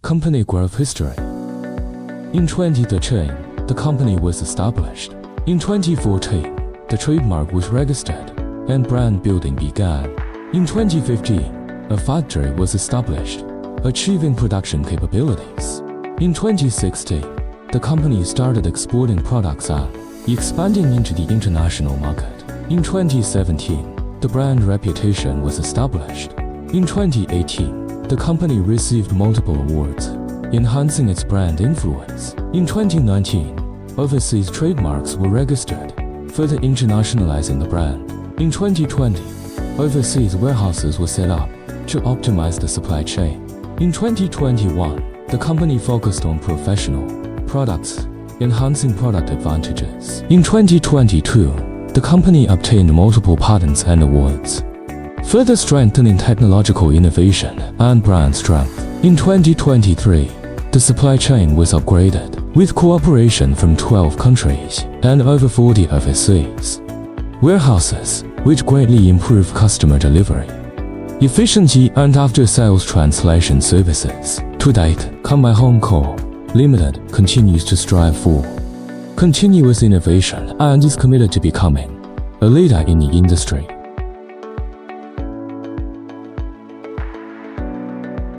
Company growth history. In 2013, the company was established. In 2014, the trademark was registered, and brand building began. In 2015, a factory was established, achieving production capabilities. In 2016, the company started exporting products and expanding into the international market. In 2017, the brand reputation was established. In 2018, the company received multiple awards, enhancing its brand influence. In 2019, overseas trademarks were registered, further internationalizing the brand. In 2020, overseas warehouses were set up to optimize the supply chain. In 2021, the company focused on professional products, enhancing product advantages. In 2022, the company obtained multiple patents and awards, further strengthening technological innovation and brand strength. In 2023, the supply chain was upgraded, with cooperation from 12 countries and over 40 overseas warehouses, which greatly improved customer delivery, efficiency and after-sales translation services. To date, Canmei Home Co. Limited continues to strive for continuous innovation and is committed to becoming a leader in the industry.